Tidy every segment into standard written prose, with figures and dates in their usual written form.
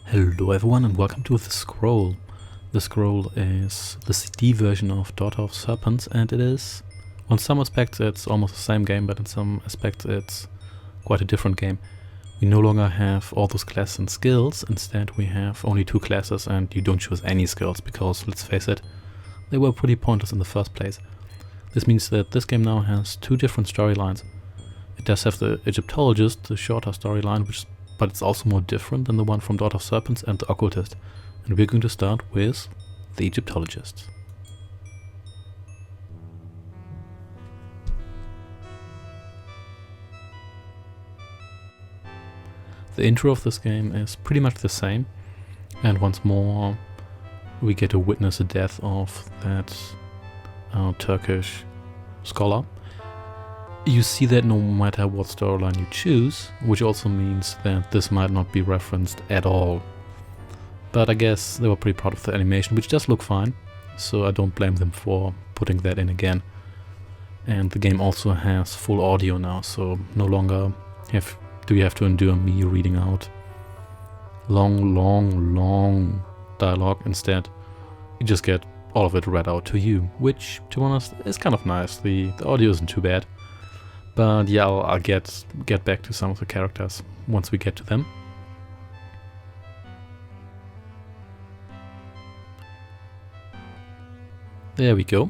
Hello everyone and welcome to The Scroll. The Scroll is the CD version of Daughter of Serpents, and it is, on some aspects it's almost the same game, but in some aspects it's quite a different game. We no longer have all those classes and skills. Instead we have only two classes and you don't choose any skills because, let's face it, they were pretty pointless in the first place. This means that this game now has two different storylines. It does have the Egyptologist, the shorter storyline, but it's also more different than the one from Daughter of Serpents and the Occultist. And we're going to start with the Egyptologist. The intro of this game is pretty much the same, and once more we get to witness the death of that Turkish scholar. You see that no matter what storyline you choose, which also means that this might not be referenced at all. But I guess they were pretty proud of the animation, which does look fine, so I don't blame them for putting that in again. And the game also has full audio now, so no longer do you have to endure me reading out long dialogue. Instead, you just get all of it read out to you, which, to be honest, is kind of nice. The audio isn't too bad. But yeah, I'll get back to some of the characters once we get to them. There we go.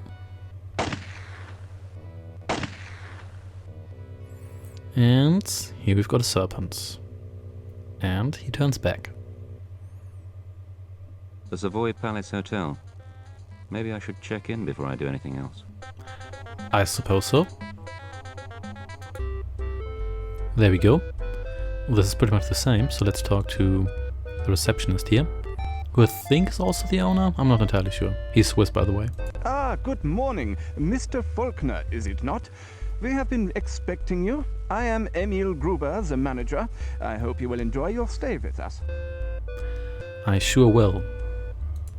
And here we've got a serpent. And he turns back. The Savoy Palace Hotel. Maybe I should check in before I do anything else. I suppose so. There we go. This is pretty much the same, so let's talk to the receptionist here, who I think is also the owner. I'm not entirely sure. He's Swiss, by the way. Ah, good morning. Mr. Faulkner, is it not? We have been expecting you. I am Emil Gruber, the manager. I hope you will enjoy your stay with us. I sure will.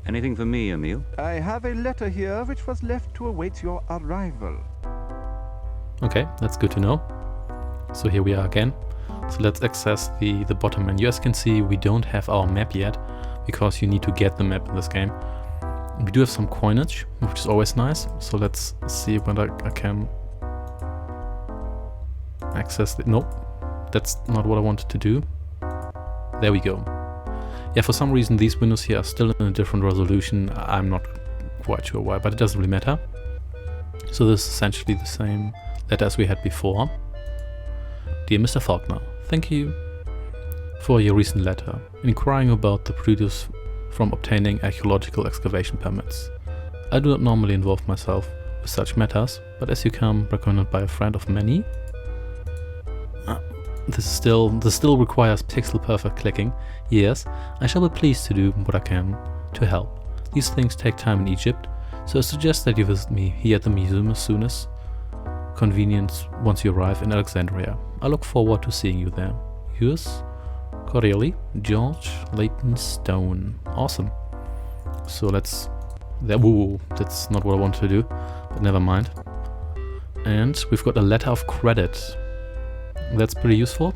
Anything for me, Emil? I have a letter here which was left to await your arrival. Okay, that's good to know. So here we are again. So let's access the bottom menu. As you can see, we don't have our map yet, because you need to get the map in this game. We do have some coinage, which is always nice. So let's see whether I can access it. Nope, that's not what I wanted to do. There we go. Yeah, for some reason these windows here are still in a different resolution. I'm not quite sure why, but it doesn't really matter. So this is essentially the same letter as we had before. Dear Mr. Faulkner, thank you for your recent letter inquiring about the produce from obtaining archaeological excavation permits. I do not normally involve myself with such matters, but as you come recommended by a friend of many, this still requires pixel perfect clicking. Yes, I shall be pleased to do what I can to help. These things take time in Egypt, so I suggest that you visit me here at the museum as soon as convenient once you arrive in Alexandria. I look forward to seeing you there. Yours cordially, George Layton Stone. Awesome. So let's... Whoa, that's not what I wanted to do, but never mind. And we've got a letter of credit. That's pretty useful,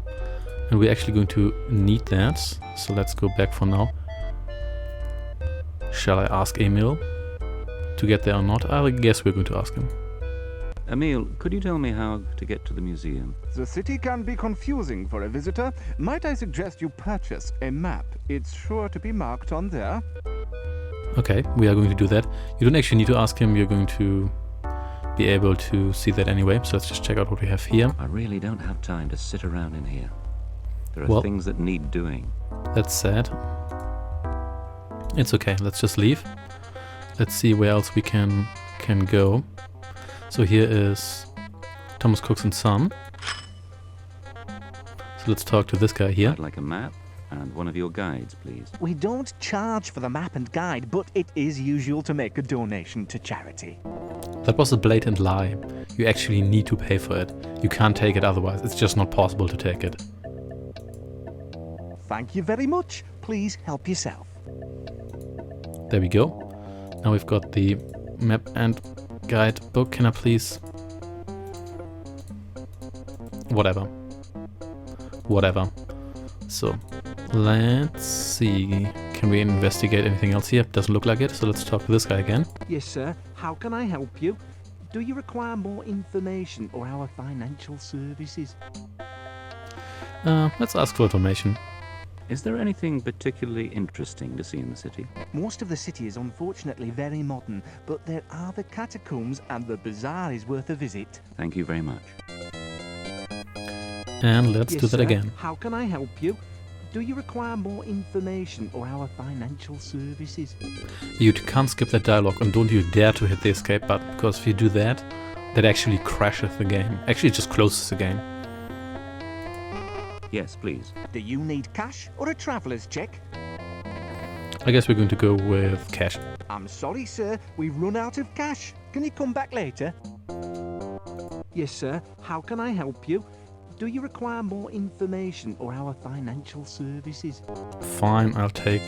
and we're actually going to need that. So let's go back for now. Shall I ask Emil to get there or not? I guess we're going to ask him. Emil, could you tell me how to get to the museum? The city can be confusing for a visitor. Might I suggest you purchase a map? It's sure to be marked on there. Okay, we are going to do that. You don't actually need to ask him, you're going to be able to see that anyway. So let's just check out what we have here. I really don't have time to sit around in here. There are things that need doing. That's sad. It's okay, let's just leave. Let's see where else we can go. So here is Thomas Cook's and Son. So let's talk to this guy here. I'd like a map and one of your guides, please. We don't charge for the map and guide, but it is usual to make a donation to charity. That was a blatant lie. You actually need to pay for it. You can't take it otherwise. It's just not possible to take it. Thank you very much. Please help yourself. There we go. Now we've got the map and guide book. Can I please... Whatever. So Let's see. Can we investigate anything else here? Doesn't look like it, so let's talk to this guy again. Yes, sir. How can I help you? Do you require more information or our financial services? Let's ask for information. Is there anything particularly interesting to see in the city? Most of the city is unfortunately very modern, but there are the catacombs and the bazaar is worth a visit. Thank you very much. And let's Yes, do that sir. again. How can I help you? Do you require more information or our financial services? You can't skip that dialogue, and don't you dare to hit the escape button, because if you do that, that actually crashes the game. Actually, it just closes the game. Yes, please. Do you need cash or a traveller's check? I guess we're going to go with cash. I'm sorry, sir. We've run out of cash. Can you come back later? Yes, sir. How can I help you? Do you require more information or our financial services? Fine, I'll take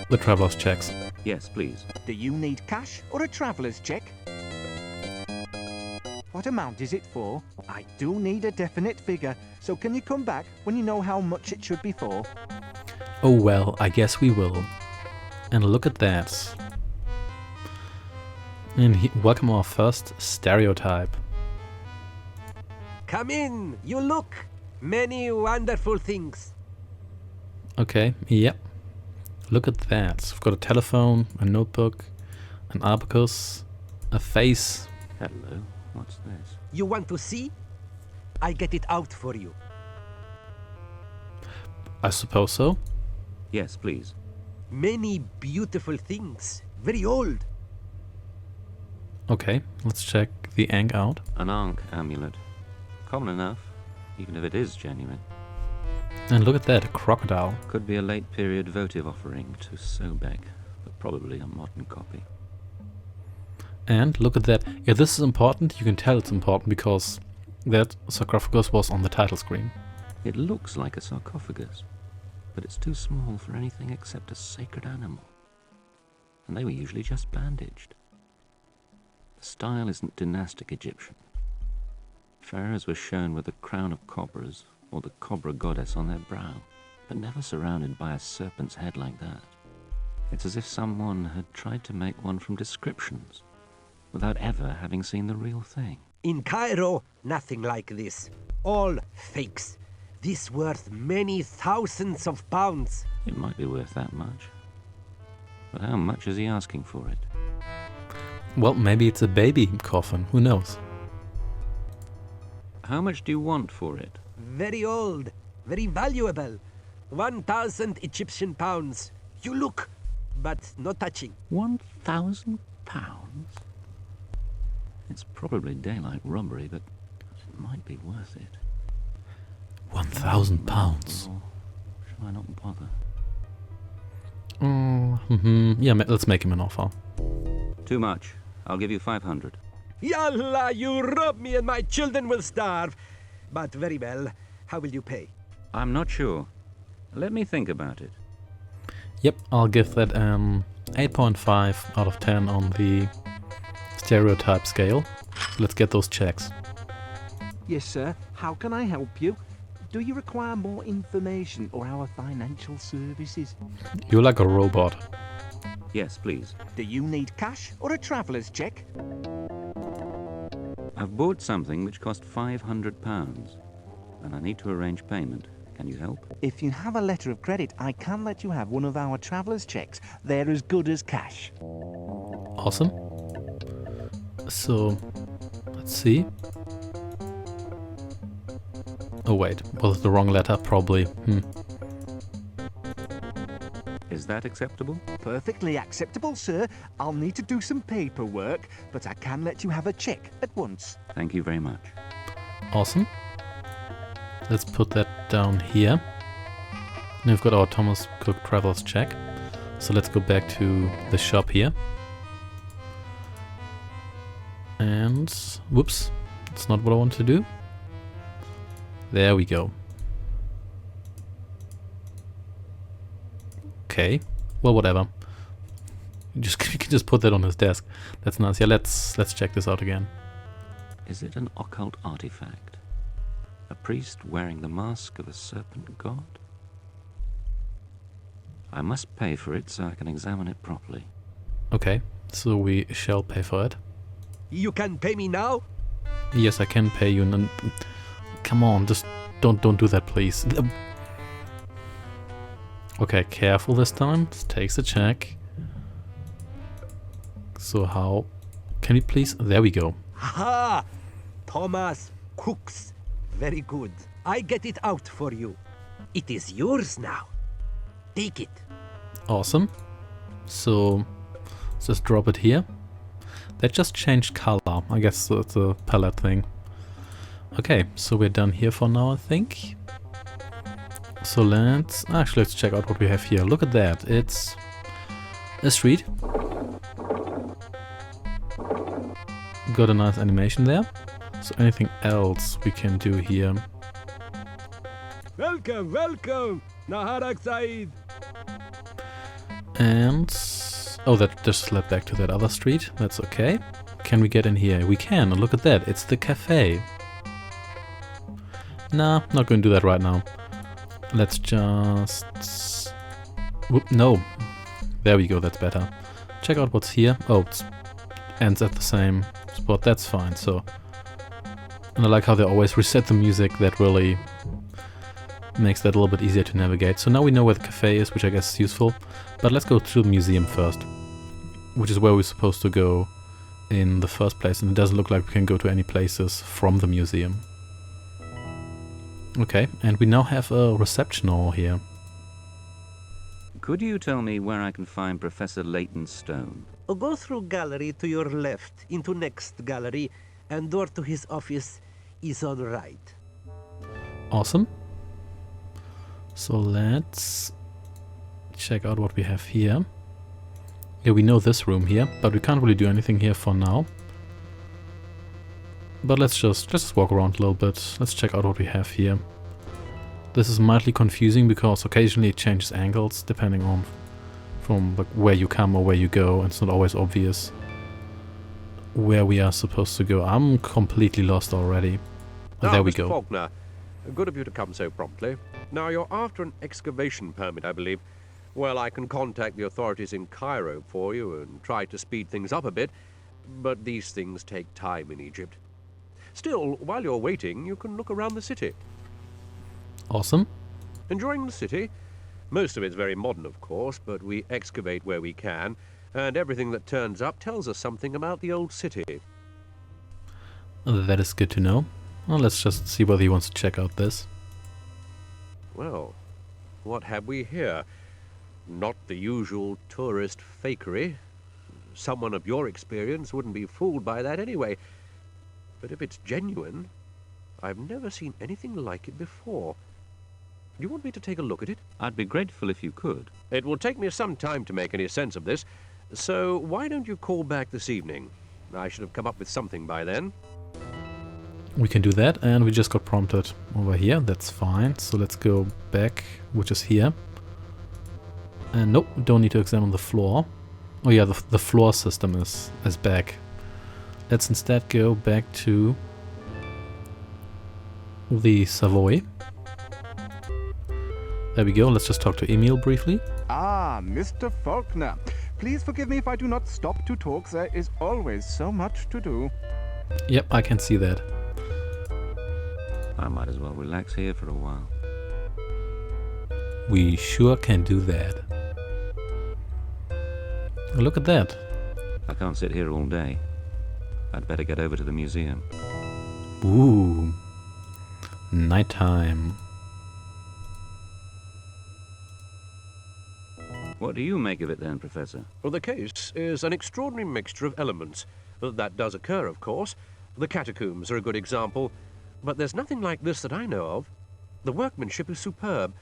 the traveler's checks. Yes, please. Do you need cash or a traveller's check? What amount is it for? I do need a definite figure, so can you come back when you know how much it should be for? Oh well, I guess we will. And look at that. And welcome our first stereotype. Come in, you look. Many wonderful things. Okay, yep. Look at that. We've got a telephone, a notebook, an abacus, a face. Hello. What's this? You want to see? I get it out for you. I suppose so. Yes, please. Many beautiful things. Very old. Okay, let's check the Ankh out. An Ankh amulet. Common enough, even if it is genuine. And look at that, a crocodile. Could be a late period votive offering to Sobek, but probably a modern copy. And look at that. Yeah, this is important. You can tell it's important because that sarcophagus was on the title screen. It looks like a sarcophagus, but it's too small for anything except a sacred animal. And they were usually just bandaged. The style isn't dynastic Egyptian. Pharaohs were shown with a crown of cobras or the cobra goddess on their brow, but never surrounded by a serpent's head like that. It's as if someone had tried to make one from descriptions, without ever having seen the real thing. In Cairo, nothing like this. All fakes. This worth many thousands of pounds. It might be worth that much. But how much is he asking for it? Well, maybe it's a baby coffin. Who knows? How much do you want for it? Very old. Very valuable. 1,000 Egyptian pounds. You look, but no touching. £1,000? It's probably daylight robbery, but it might be worth it. £1,000. Or shall I not bother? Yeah, let's make him an offer. Too much. I'll give you 500. Yallah, you rob me and my children will starve. But very well. How will you pay? I'm not sure. Let me think about it. Yep, I'll give that 8.5 out of 10 on the stereotype scale. Let's get those checks. Yes, sir. How can I help you? Do you require more information or our financial services? You're like a robot. Yes, please. Do you need cash or a traveller's check? I've bought something which cost £500, and I need to arrange payment. Can you help? If you have a letter of credit, I can let you have one of our traveller's checks. They're as good as cash. Awesome. So, let's see. Oh wait, was it the wrong letter? Probably. Is that acceptable? Perfectly acceptable, sir. I'll need to do some paperwork, but I can let you have a check at once. Thank you very much. Awesome. Let's put that down here. And we've got our Thomas Cook Travelers check. So let's go back to the shop here. And whoops, that's not what I want to do. There we go. Okay, well, whatever. You can just put that on his desk. That's nice. Yeah, let's check this out again. Is it an occult artifact? A priest wearing the mask of a serpent god? I must pay for it so I can examine it properly. Okay, so we shall pay for it. You can pay me now? Yes, I can pay you. Come on, just don't do that, please. Okay, careful this time. This takes a check. So how can we please? There we go. Ha! Thomas Cooks. Very good. I get it out for you. It is yours now. Take it. Awesome. So let's just drop it here. That just changed color. I guess it's a palette thing. Okay, so we're done here for now, I think. So let's check out what we have here. Look at that. It's a street. Got a nice animation there. So anything else we can do here? Welcome, welcome. Naharak Said. And oh, that just led back to that other street. That's okay. Can we get in here? We can. Look at that. It's the cafe. Nah, not going to do that right now. Let's just... Whoop, no. There we go. That's better. Check out what's here. Oh, it ends at the same spot. That's fine. So, and I like how they always reset the music. That really makes that a little bit easier to navigate. So now we know where the cafe is, which I guess is useful. But let's go to the museum first, which is where we're supposed to go in the first place. And it doesn't look like we can go to any places from the museum. Okay, and we now have a reception hall here. Could you tell me where I can find Professor Leighton Stone? Go through gallery to your left, into next gallery, and door to his office is on right. Awesome. So let's check out what we have here. Yeah, we know this room here, but we can't really do anything here for now. But let's just walk around a little bit. Let's check out what we have here. This is mildly confusing because occasionally it changes angles depending on from like where you come or where you go, and it's not always obvious where we are supposed to go. I'm completely lost already. Oh, there we Mr. go. Faulkner, good of you to come so promptly. Now, you're after an excavation permit, I believe. Well, I can contact the authorities in Cairo for you and try to speed things up a bit, but these things take time in Egypt. Still, while you're waiting, you can look around the city. Awesome. Enjoying the city? Most of it's very modern, of course, but we excavate where we can, and everything that turns up tells us something about the old city. That is good to know. Well, let's just see whether he wants to check out this. Well, what have we here? Not the usual tourist fakery. Someone of your experience wouldn't be fooled by that anyway. But if it's genuine, I've never seen anything like it before. Do you want me to take a look at it? I'd be grateful if you could. It will take me some time to make any sense of this, so why don't you call back this evening? I should have come up with something by then. We can do that, and we just got prompted over here. That's fine. So let's go back, which is here. And nope, we don't need to examine the floor. Oh yeah, the floor system is back. Let's instead go back to the Savoy. There we go. Let's just talk to Emil briefly. Ah, Mr. Faulkner. Please forgive me if I do not stop to talk. There is always so much to do. Yep, I can see that. I might as well relax here for a while. We sure can do that. Look at that. I can't sit here all day. I'd better get over to the museum. Ooh. Nighttime. What do you make of it then, Professor? Well, the case is an extraordinary mixture of elements. That does occur, of course. The catacombs are a good example. But there's nothing like this that I know of. The workmanship is superb,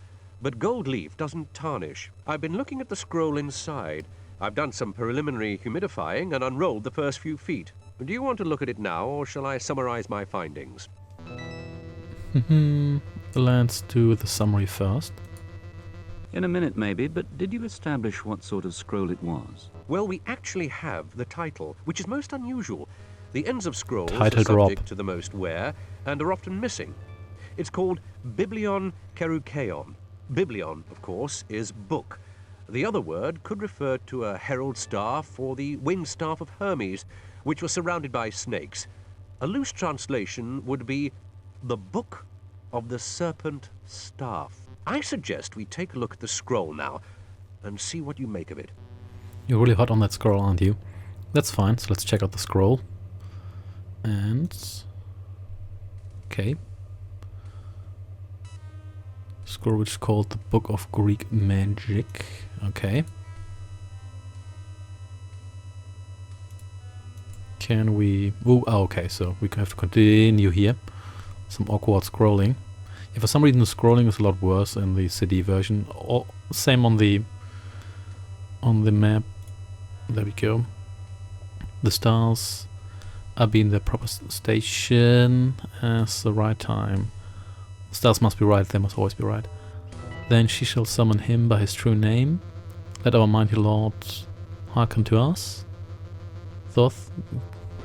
but gold leaf doesn't tarnish. I've been looking at the scroll inside. I've done some preliminary humidifying and unrolled the first few feet. Do you want to look at it now, or shall I summarize my findings? Let's do the summary first. In a minute, maybe, but did you establish what sort of scroll it was? Well, we actually have the title, which is most unusual. The ends of scrolls Title are drop. subject to the most wear and are often missing. It's called Biblion Kerukeon. Biblion, of course, is book. The other word could refer to a herald staff or the winged staff of Hermes, which was surrounded by snakes. A loose translation would be the Book of the Serpent Staff. I suggest we take a look at the scroll now and see what you make of it. You're really hot on that scroll, aren't you? That's fine, so let's check out the scroll. And... okay. Scroll which is called the Book of Greek Magic. Okay. Can we... oh, okay, so we have to continue here. Some awkward scrolling. Yeah, for some reason the scrolling is a lot worse in the CD version. Same on the map. There we go. The stars are being the proper station as the right time. The stars must be right, they must always be right. Then she shall summon him by his true name. Let our mighty lord hearken to us. Thoth,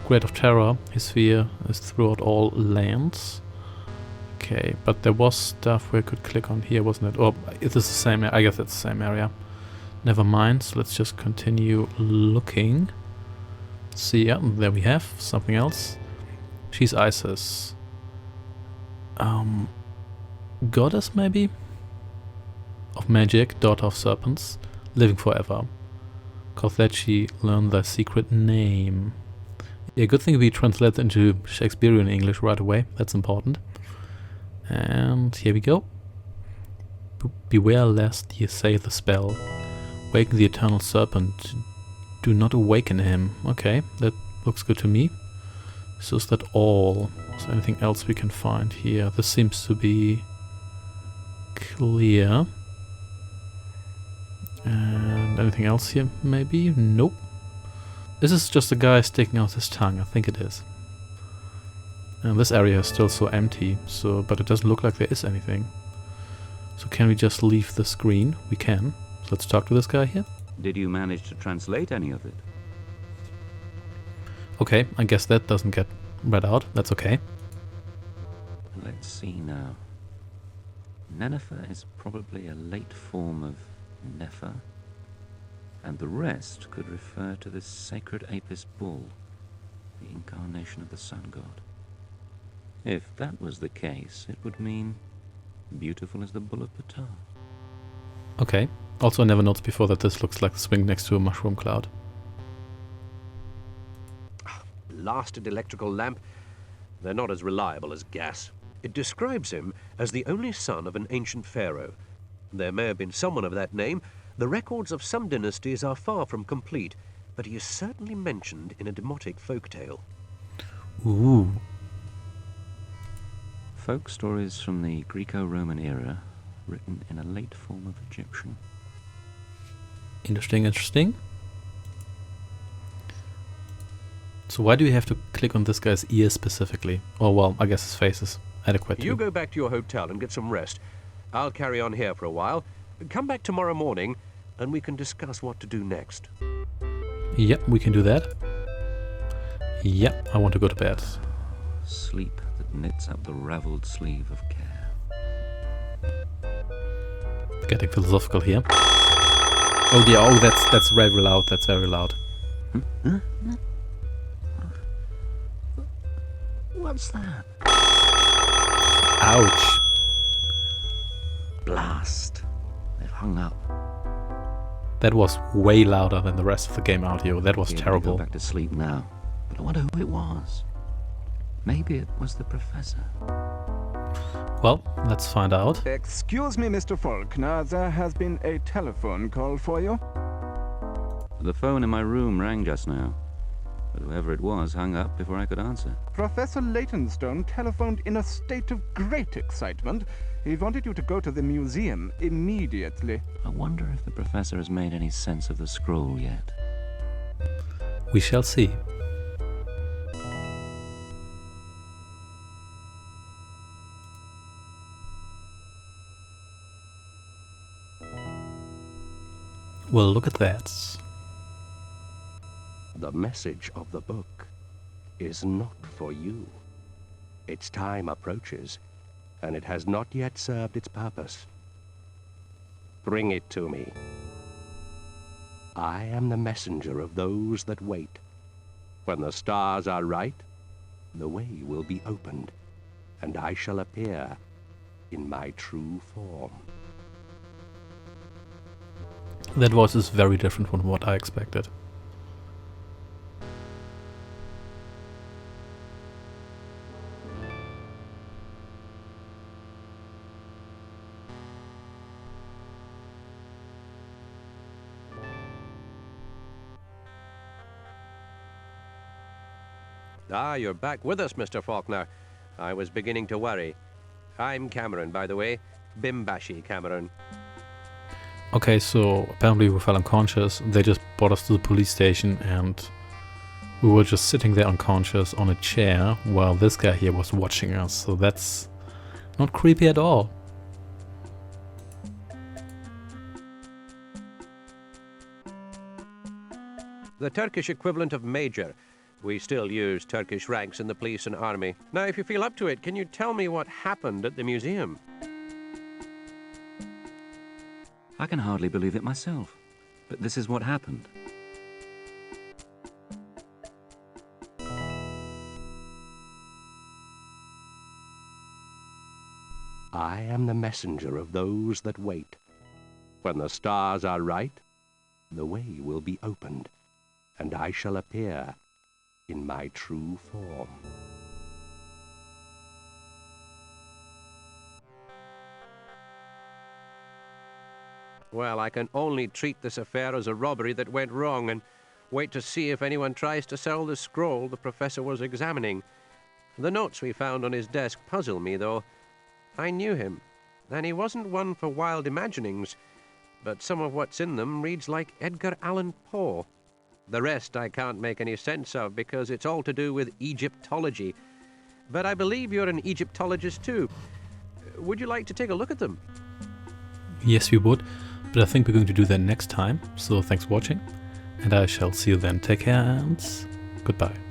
great of terror, his fear is throughout all lands. Okay, but there was stuff we could click on here, wasn't it? Oh, it is the same, I guess it's the same area. Never mind, so let's just continue looking. See, yeah, there we have something else. She's Isis. Goddess, maybe? Of magic, daughter of serpents, living forever. Cause that she learned thy secret name. Yeah, good thing we translate into Shakespearean English right away, that's important. And here we go. Beware lest ye say the spell. Waken the eternal serpent. Do not awaken him. Okay, that looks good to me. So is that all? Is there anything else we can find here? This seems to be clear. And anything else here maybe? Nope. This is just a guy sticking out his tongue, I think it is. And this area is still so empty, so but it doesn't look like there is anything. So can we just leave the screen? We can. So let's talk to this guy here. Did you manage to translate any of it? Okay, I guess that doesn't get read out. That's okay. Let's see now. Nenefer is probably a late form of Nefer, and the rest could refer to the sacred Apis bull, the incarnation of the sun god. If that was the case, it would mean beautiful as the bull of Ptah. Okay. Also, I never noticed before that this looks like the swing next to a mushroom cloud. Blasted electrical lamp. They're not as reliable as gas. It describes him as the only son of an ancient pharaoh. There may have been someone of that name. The records of some dynasties are far from complete, but he is certainly mentioned in a demotic folktale. Ooh. Folk stories from the Greco-Roman era, written in a late form of Egyptian. Interesting, interesting. So why do we have to click on this guy's ear specifically? Oh well, I guess his face is adequate too. You go back to your hotel and get some rest. I'll carry on here for a while. Come back tomorrow morning and we can discuss what to do next. Yep, we can do that. Yep, I want to go to bed. Sleep that knits up the ravelled sleeve of care. Getting philosophical here. Oh dear, oh that's very loud, that's very loud. What's that? Ouch. Blast. They've hung up. That was way louder than the rest of the game audio. That was We're gonna terrible. Go back to sleep now. But I wonder who it was. Maybe it was the professor. Well, let's find out. Excuse me, Mr. Faulkner. There has been a telephone call for you. The phone in my room rang just now, but whoever it was hung up before I could answer. Professor Leytonstone telephoned in a state of great excitement. He wanted you to go to the museum immediately. I wonder if the professor has made any sense of the scroll yet. We shall see. Well, look at that. The message of the book is not for you. Its time approaches, and it has not yet served its purpose. Bring it to me. I am the messenger of those that wait. When the stars are right, the way will be opened, and I shall appear in my true form. That voice is very different from what I expected. Ah, you're back with us, Mr. Faulkner. I was beginning to worry. I'm Cameron, by the way. Bimbashi Cameron. Okay, so apparently we fell unconscious. They just brought us to the police station and we were just sitting there unconscious on a chair while this guy here was watching us. So that's not creepy at all. The Turkish equivalent of major. We still use Turkish ranks in the police and army. Now, if you feel up to it, can you tell me what happened at the museum? I can hardly believe it myself, but this is what happened. I am the messenger of those that wait. When the stars are right, the way will be opened, and I shall appear in my true form. Well, I can only treat this affair as a robbery that went wrong and wait to see if anyone tries to sell the scroll the professor was examining. The notes we found on his desk puzzle me, though. I knew him, and he wasn't one for wild imaginings, but some of what's in them reads like Edgar Allan Poe. The rest I can't make any sense of because it's all to do with Egyptology. But I believe you're an Egyptologist too. Would you like to take a look at them? Yes, we would, but I think we're going to do that next time. So thanks for watching, and I shall see you then. Take care and goodbye.